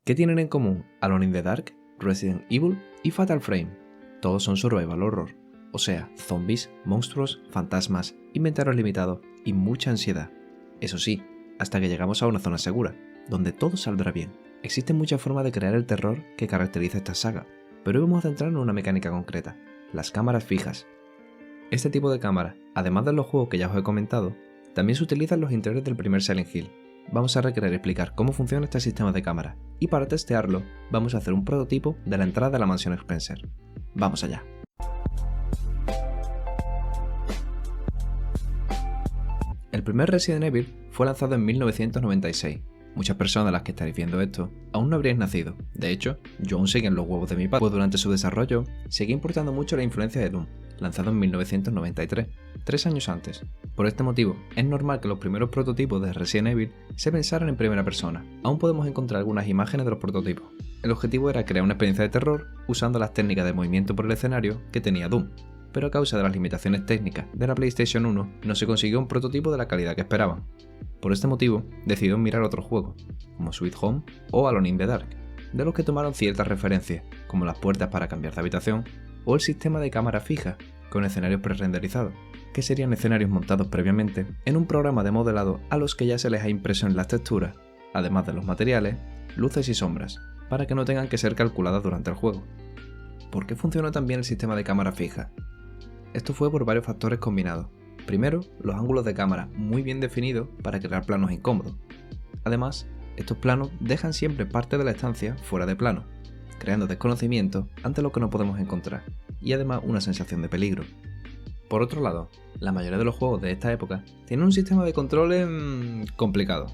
¿Qué tienen en común Alone in the Dark, Resident Evil y Fatal Frame? Todos son survival horror, o sea, zombies, monstruos, fantasmas, inventarios limitados y mucha ansiedad. Eso sí, hasta que llegamos a una zona segura, donde todo saldrá bien. Existen muchas formas de crear el terror que caracteriza esta saga, pero hoy vamos a centrarnos en una mecánica concreta, las cámaras fijas. Este tipo de cámara, además de los juegos que ya os he comentado, también se utiliza en los interiores del primer Silent Hill. Vamos a requerir explicar cómo funciona este sistema de cámara, y para testearlo, vamos a hacer un prototipo de la entrada de la mansión Spencer. ¡Vamos allá! El primer Resident Evil fue lanzado en 1996. Muchas personas de las que estaréis viendo esto aún no habríais nacido. De hecho, yo aún seguía en los huevos de mi padre, pues durante su desarrollo seguía importando mucho la influencia de Doom, lanzado en 1993, 3 años antes. Por este motivo, es normal que los primeros prototipos de Resident Evil se pensaran en primera persona. Aún podemos encontrar algunas imágenes de los prototipos. El objetivo era crear una experiencia de terror usando las técnicas de movimiento por el escenario que tenía Doom, pero a causa de las limitaciones técnicas de la PlayStation 1 no se consiguió un prototipo de la calidad que esperaban. Por este motivo, decidieron mirar otros juegos, como Sweet Home o Alone in the Dark, de los que tomaron ciertas referencias, como las puertas para cambiar de habitación o el sistema de cámara fija, con escenarios pre-renderizados, que serían escenarios montados previamente en un programa de modelado a los que ya se les ha impreso en las texturas, además de los materiales, luces y sombras, para que no tengan que ser calculadas durante el juego. ¿Por qué funcionó tan bien el sistema de cámara fija? Esto fue por varios factores combinados. Primero, los ángulos de cámara muy bien definidos para crear planos incómodos. Además, estos planos dejan siempre parte de la estancia fuera de plano, creando desconocimiento ante lo que no podemos encontrar, y además una sensación de peligro. Por otro lado, la mayoría de los juegos de esta época tienen un sistema de controles complicado,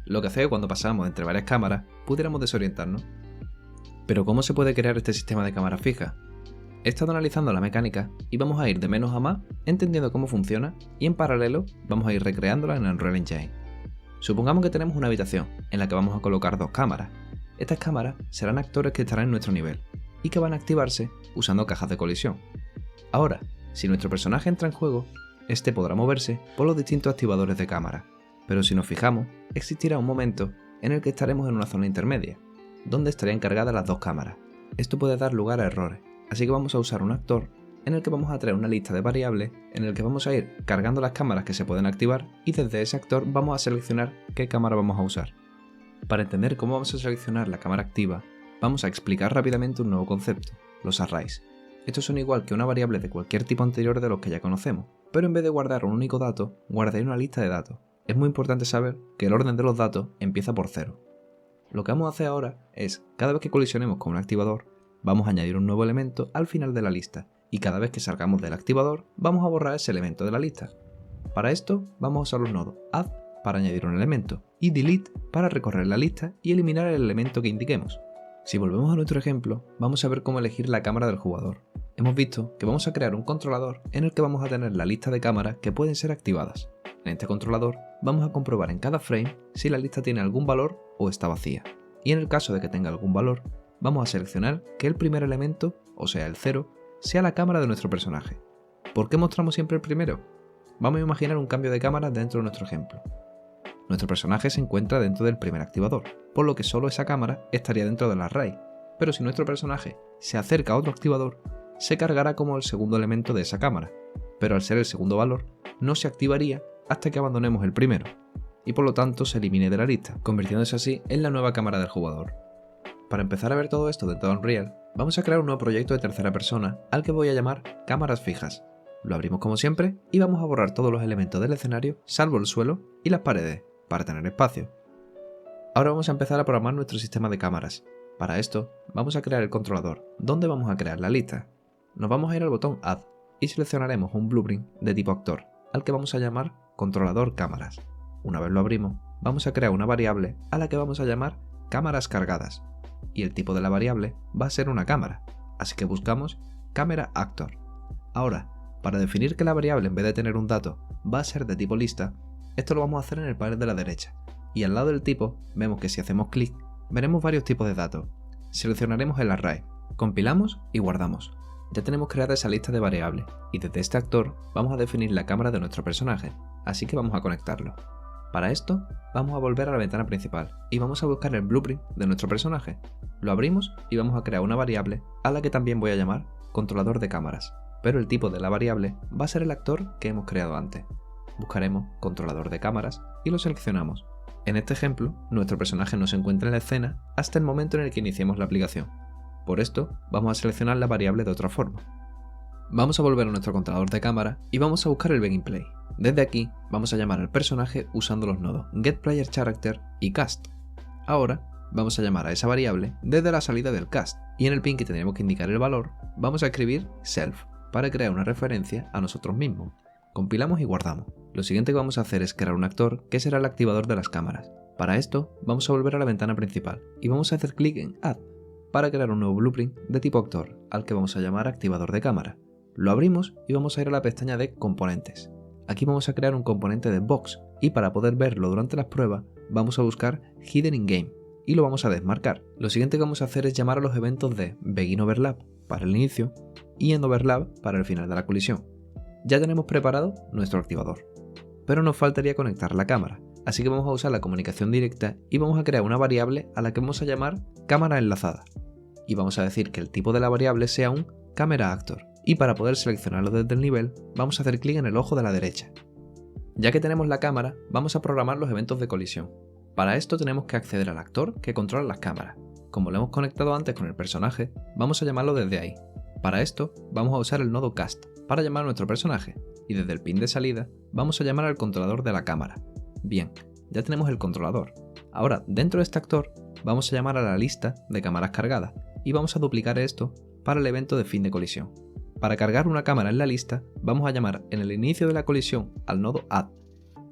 lo que hace que cuando pasamos entre varias cámaras pudiéramos desorientarnos. Pero ¿cómo se puede crear este sistema de cámara fija? He estado analizando la mecánica y vamos a ir de menos a más entendiendo cómo funciona y en paralelo vamos a ir recreándola en Unreal Engine. Supongamos que tenemos una habitación en la que vamos a colocar dos cámaras. Estas cámaras serán actores que estarán en nuestro nivel y que van a activarse usando cajas de colisión. Ahora, si nuestro personaje entra en juego, este podrá moverse por los distintos activadores de cámara, pero si nos fijamos, existirá un momento en el que estaremos en una zona intermedia, donde estarían cargadas las dos cámaras. Esto puede dar lugar a errores. Así que vamos a usar un actor en el que vamos a traer una lista de variables en el que vamos a ir cargando las cámaras que se pueden activar y desde ese actor vamos a seleccionar qué cámara vamos a usar. Para entender cómo vamos a seleccionar la cámara activa, vamos a explicar rápidamente un nuevo concepto, los arrays. Estos son igual que una variable de cualquier tipo anterior de los que ya conocemos, pero en vez de guardar un único dato, guardaréis una lista de datos. Es muy importante saber que el orden de los datos empieza por 0. Lo que vamos a hacer ahora es, cada vez que colisionemos con un activador, vamos a añadir un nuevo elemento al final de la lista, y cada vez que salgamos del activador, vamos a borrar ese elemento de la lista. Para esto, vamos a usar los nodos add para añadir un elemento, y delete para recorrer la lista y eliminar el elemento que indiquemos. Si volvemos a nuestro ejemplo, vamos a ver cómo elegir la cámara del jugador. Hemos visto que vamos a crear un controlador en el que vamos a tener la lista de cámaras que pueden ser activadas. En este controlador, vamos a comprobar en cada frame si la lista tiene algún valor o está vacía. Y en el caso de que tenga algún valor, vamos a seleccionar que el primer elemento, o sea el 0, sea la cámara de nuestro personaje. ¿Por qué mostramos siempre el primero? Vamos a imaginar un cambio de cámara dentro de nuestro ejemplo. Nuestro personaje se encuentra dentro del primer activador, por lo que solo esa cámara estaría dentro del array, pero si nuestro personaje se acerca a otro activador, se cargará como el segundo elemento de esa cámara, pero al ser el segundo valor, no se activaría hasta que abandonemos el primero, y por lo tanto se elimine de la lista, convirtiéndose así en la nueva cámara del jugador. Para empezar a ver todo esto dentro de Unreal, vamos a crear un nuevo proyecto de tercera persona al que voy a llamar cámaras fijas. Lo abrimos como siempre y vamos a borrar todos los elementos del escenario, salvo el suelo y las paredes, para tener espacio. Ahora vamos a empezar a programar nuestro sistema de cámaras. Para esto, vamos a crear el controlador, donde vamos a crear la lista. Nos vamos a ir al botón Add y seleccionaremos un blueprint de tipo actor, al que vamos a llamar controlador cámaras. Una vez lo abrimos, vamos a crear una variable a la que vamos a llamar cámaras cargadas. Y el tipo de la variable va a ser una cámara, así que buscamos camera actor. Ahora, para definir que la variable en vez de tener un dato va a ser de tipo lista, esto lo vamos a hacer en el panel de la derecha, y al lado del tipo vemos que si hacemos clic veremos varios tipos de datos. Seleccionaremos el array, compilamos y guardamos. Ya tenemos creada esa lista de variables, y desde este actor vamos a definir la cámara de nuestro personaje, así que vamos a conectarlo. Para esto, vamos a volver a la ventana principal y vamos a buscar el blueprint de nuestro personaje. Lo abrimos y vamos a crear una variable a la que también voy a llamar controlador de cámaras, pero el tipo de la variable va a ser el actor que hemos creado antes. Buscaremos controlador de cámaras y lo seleccionamos. En este ejemplo, nuestro personaje no se encuentra en la escena hasta el momento en el que iniciemos la aplicación. Por esto, vamos a seleccionar la variable de otra forma. Vamos a volver a nuestro controlador de cámara y vamos a buscar el Begin Play. Desde aquí, vamos a llamar al personaje usando los nodos getPlayerCharacter y cast. Ahora, vamos a llamar a esa variable desde la salida del cast, y en el pin que tendremos que indicar el valor, vamos a escribir self para crear una referencia a nosotros mismos. Compilamos y guardamos. Lo siguiente que vamos a hacer es crear un actor que será el activador de las cámaras. Para esto, vamos a volver a la ventana principal y vamos a hacer clic en Add para crear un nuevo blueprint de tipo actor, al que vamos a llamar activador de cámara. Lo abrimos y vamos a ir a la pestaña de componentes. Aquí vamos a crear un componente de box y para poder verlo durante las pruebas vamos a buscar Hidden in Game y lo vamos a desmarcar. Lo siguiente que vamos a hacer es llamar a los eventos de Begin Overlap para el inicio y End Overlap para el final de la colisión. Ya tenemos preparado nuestro activador, pero nos faltaría conectar la cámara, así que vamos a usar la comunicación directa y vamos a crear una variable a la que vamos a llamar cámara enlazada y vamos a decir que el tipo de la variable sea un camera actor. Y para poder seleccionarlo desde el nivel, vamos a hacer clic en el ojo de la derecha. Ya que tenemos la cámara, vamos a programar los eventos de colisión. Para esto tenemos que acceder al actor que controla las cámaras. Como lo hemos conectado antes con el personaje, vamos a llamarlo desde ahí. Para esto, vamos a usar el nodo cast para llamar a nuestro personaje, y desde el pin de salida, vamos a llamar al controlador de la cámara. Bien, ya tenemos el controlador. Ahora, dentro de este actor, vamos a llamar a la lista de cámaras cargadas, y vamos a duplicar esto para el evento de fin de colisión. Para cargar una cámara en la lista, vamos a llamar en el inicio de la colisión al nodo Add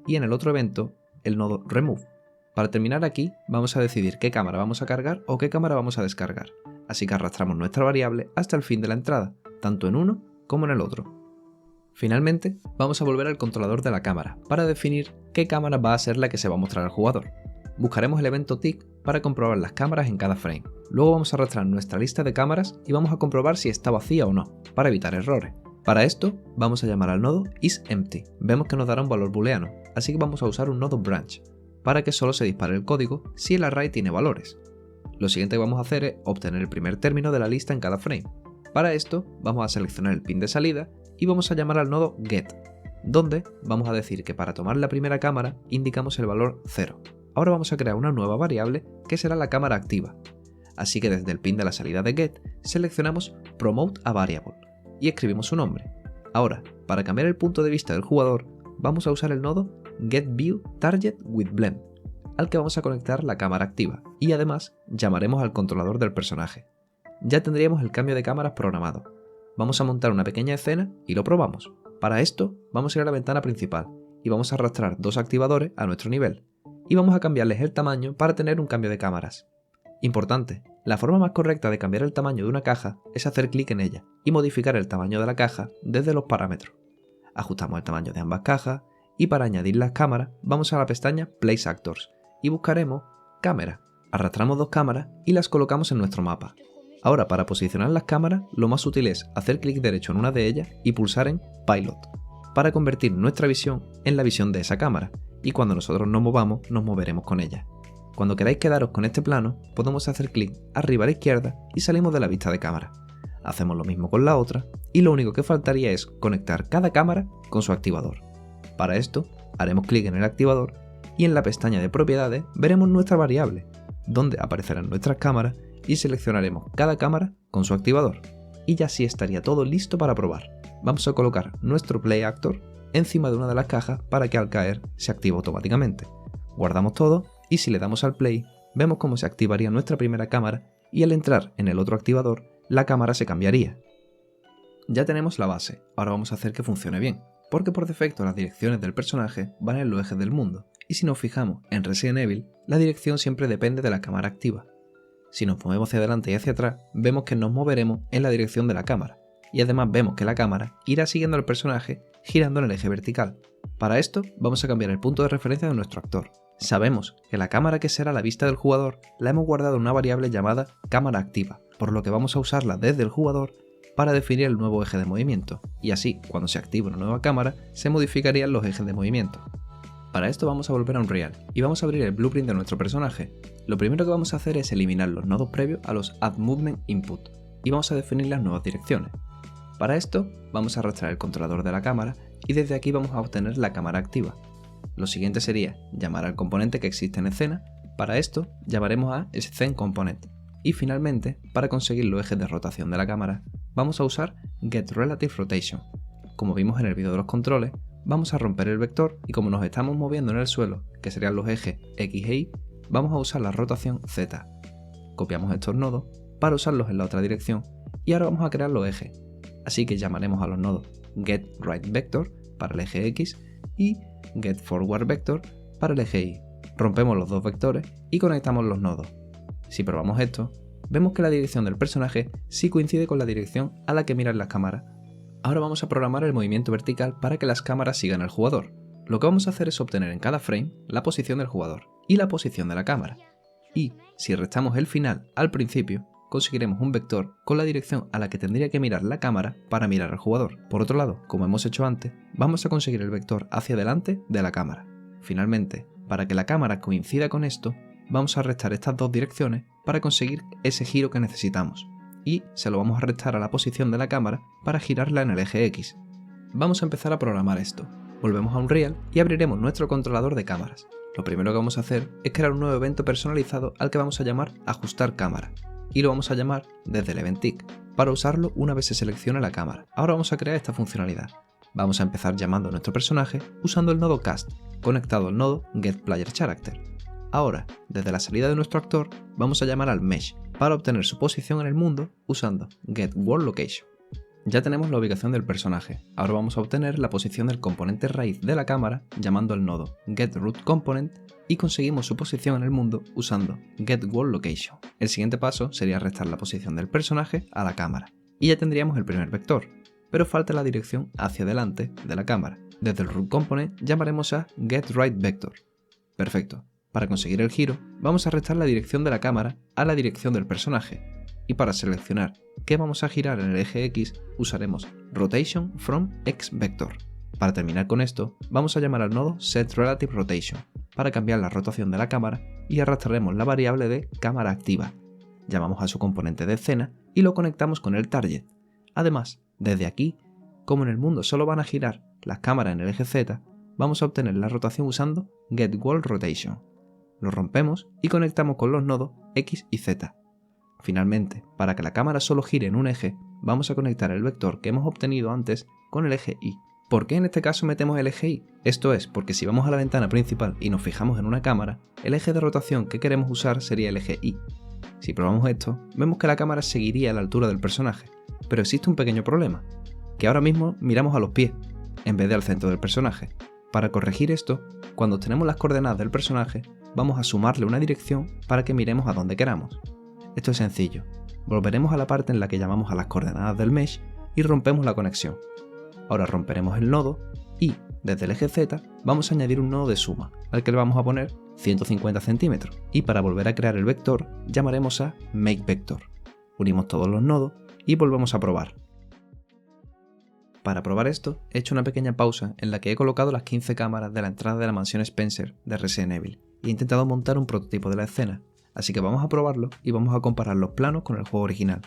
y en el otro evento el nodo Remove. Para terminar aquí, vamos a decidir qué cámara vamos a cargar o qué cámara vamos a descargar, así que arrastramos nuestra variable hasta el fin de la entrada, tanto en uno como en el otro. Finalmente, vamos a volver al controlador de la cámara para definir qué cámara va a ser la que se va a mostrar al jugador. Buscaremos el evento tick para comprobar las cámaras en cada frame. Luego vamos a arrastrar nuestra lista de cámaras y vamos a comprobar si está vacía o no, para evitar errores. Para esto, vamos a llamar al nodo isEmpty. Vemos que nos dará un valor booleano, así que vamos a usar un nodo branch, para que solo se dispare el código si el array tiene valores. Lo siguiente que vamos a hacer es obtener el primer término de la lista en cada frame. Para esto, vamos a seleccionar el pin de salida y vamos a llamar al nodo get, donde vamos a decir que para tomar la primera cámara indicamos el valor 0. Ahora vamos a crear una nueva variable que será la cámara activa. Así que desde el pin de la salida de get seleccionamos Promote a Variable y escribimos su nombre. Ahora, para cambiar el punto de vista del jugador, vamos a usar el nodo getViewTargetWithBlend, al que vamos a conectar la cámara activa y además llamaremos al controlador del personaje. Ya tendríamos el cambio de cámaras programado. Vamos a montar una pequeña escena y lo probamos. Para esto, vamos a ir a la ventana principal y vamos a arrastrar dos activadores a nuestro nivel. Y vamos a cambiarles el tamaño para tener un cambio de cámaras. Importante, la forma más correcta de cambiar el tamaño de una caja es hacer clic en ella y modificar el tamaño de la caja desde los parámetros. Ajustamos el tamaño de ambas cajas y para añadir las cámaras vamos a la pestaña Place Actors y buscaremos Cámara. Arrastramos dos cámaras y las colocamos en nuestro mapa. Ahora para posicionar las cámaras lo más útil es hacer clic derecho en una de ellas y pulsar en Pilot para convertir nuestra visión en la visión de esa cámara. Y cuando nosotros nos movamos, nos moveremos con ella. Cuando queráis quedaros con este plano, podemos hacer clic arriba a la izquierda y salimos de la vista de cámara. Hacemos lo mismo con la otra y lo único que faltaría es conectar cada cámara con su activador. Para esto, haremos clic en el activador y en la pestaña de propiedades veremos nuestra variable, donde aparecerán nuestras cámaras y seleccionaremos cada cámara con su activador. Y ya así estaría todo listo para probar. Vamos a colocar nuestro Play Actor encima de una de las cajas para que al caer se active automáticamente. Guardamos todo y si le damos al play, vemos cómo se activaría nuestra primera cámara y al entrar en el otro activador, la cámara se cambiaría. Ya tenemos la base, ahora vamos a hacer que funcione bien, porque por defecto las direcciones del personaje van en los ejes del mundo, y si nos fijamos en Resident Evil, la dirección siempre depende de la cámara activa. Si nos movemos hacia adelante y hacia atrás, vemos que nos moveremos en la dirección de la cámara, y además vemos que la cámara irá siguiendo al personaje girando en el eje vertical. Para esto vamos a cambiar el punto de referencia de nuestro actor. Sabemos que la cámara que será la vista del jugador la hemos guardado en una variable llamada cámara activa, por lo que vamos a usarla desde el jugador para definir el nuevo eje de movimiento, y así cuando se active una nueva cámara se modificarían los ejes de movimiento. Para esto vamos a volver a Unreal y vamos a abrir el blueprint de nuestro personaje. Lo primero que vamos a hacer es eliminar los nodos previos a los Add Movement Input y vamos a definir las nuevas direcciones. Para esto vamos a arrastrar el controlador de la cámara y desde aquí vamos a obtener la cámara activa. Lo siguiente sería llamar al componente que existe en escena. Para esto llamaremos a Scene Component. Y finalmente, para conseguir los ejes de rotación de la cámara, vamos a usar GetRelativeRotation. Como vimos en el vídeo de los controles, vamos a romper el vector y como nos estamos moviendo en el suelo, que serían los ejes X e Y, vamos a usar la rotación Z. Copiamos estos nodos para usarlos en la otra dirección y ahora vamos a crear los ejes. Así que llamaremos a los nodos GetRightVector para el eje X y GetForwardVector para el eje Y. Rompemos los dos vectores y conectamos los nodos. Si probamos esto, vemos que la dirección del personaje sí coincide con la dirección a la que miran las cámaras. Ahora vamos a programar el movimiento vertical para que las cámaras sigan al jugador. Lo que vamos a hacer es obtener en cada frame la posición del jugador y la posición de la cámara. Y si restamos el final al principio, conseguiremos un vector con la dirección a la que tendría que mirar la cámara para mirar al jugador. Por otro lado, como hemos hecho antes, vamos a conseguir el vector hacia adelante de la cámara. Finalmente, para que la cámara coincida con esto, vamos a restar estas dos direcciones para conseguir ese giro que necesitamos. Y se lo vamos a restar a la posición de la cámara para girarla en el eje X. Vamos a empezar a programar esto. Volvemos a Unreal y abriremos nuestro controlador de cámaras. Lo primero que vamos a hacer es crear un nuevo evento personalizado al que vamos a llamar Ajustar cámara. Y lo vamos a llamar desde el Event Tick, para usarlo una vez se seleccione la cámara. Ahora vamos a crear esta funcionalidad. Vamos a empezar llamando a nuestro personaje usando el nodo Cast, conectado al nodo GetPlayerCharacter. Ahora, desde la salida de nuestro actor, vamos a llamar al Mesh para obtener su posición en el mundo usando GetWorldLocation. Ya tenemos la ubicación del personaje, ahora vamos a obtener la posición del componente raíz de la cámara llamando al nodo GetRootComponent y conseguimos su posición en el mundo usando GetWorldLocation. El siguiente paso sería restar la posición del personaje a la cámara y ya tendríamos el primer vector, pero falta la dirección hacia adelante de la cámara. Desde el RootComponent llamaremos a GetRightVector. Perfecto. Para conseguir el giro, vamos a restar la dirección de la cámara a la dirección del personaje, y para seleccionar qué vamos a girar en el eje X usaremos Rotation from XVector. Para terminar con esto, vamos a llamar al nodo SetRelativeRotation para cambiar la rotación de la cámara y arrastraremos la variable de cámara activa. Llamamos a su componente de escena y lo conectamos con el target. Además, desde aquí, como en el mundo solo van a girar las cámaras en el eje Z, vamos a obtener la rotación usando GetWorldRotation. Lo rompemos y conectamos con los nodos X y Z. Finalmente, para que la cámara solo gire en un eje, vamos a conectar el vector que hemos obtenido antes con el eje Y. ¿Por qué en este caso metemos el eje Y? Esto es porque si vamos a la ventana principal y nos fijamos en una cámara, el eje de rotación que queremos usar sería el eje Y. Si probamos esto, vemos que la cámara seguiría a la altura del personaje, pero existe un pequeño problema, que ahora mismo miramos a los pies, en vez de al centro del personaje. Para corregir esto, cuando obtenemos las coordenadas del personaje, vamos a sumarle una dirección para que miremos a donde queramos. Esto es sencillo. Volveremos a la parte en la que llamamos a las coordenadas del mesh y rompemos la conexión. Ahora romperemos el nodo y, desde el eje Z, vamos a añadir un nodo de suma, al que le vamos a poner 150 centímetros. Y para volver a crear el vector, llamaremos a MakeVector. Unimos todos los nodos y volvemos a probar. Para probar esto, he hecho una pequeña pausa en la que he colocado las 15 cámaras de la entrada de la mansión Spencer de Resident Evil y he intentado montar un prototipo de la escena, así que vamos a probarlo y vamos a comparar los planos con el juego original.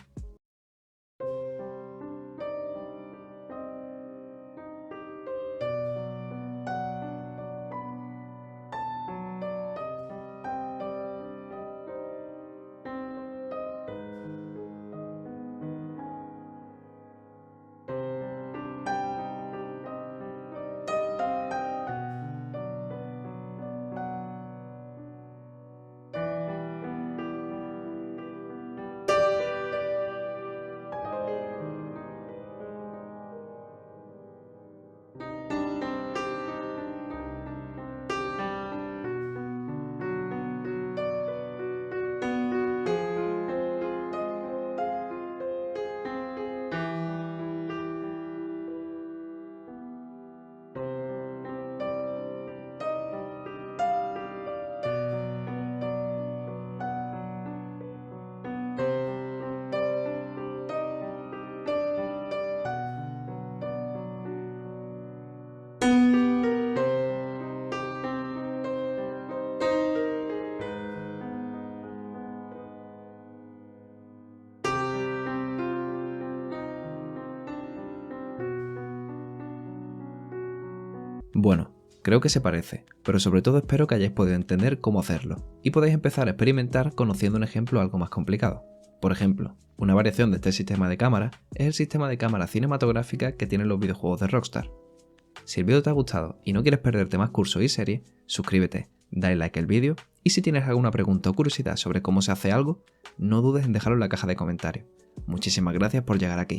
Bueno, creo que se parece, pero sobre todo espero que hayáis podido entender cómo hacerlo, y podéis empezar a experimentar conociendo un ejemplo algo más complicado. Por ejemplo, una variación de este sistema de cámara es el sistema de cámara cinematográfica que tienen los videojuegos de Rockstar. Si el vídeo te ha gustado y no quieres perderte más cursos y series, suscríbete, dale like al vídeo y si tienes alguna pregunta o curiosidad sobre cómo se hace algo, no dudes en dejarlo en la caja de comentarios. Muchísimas gracias por llegar aquí.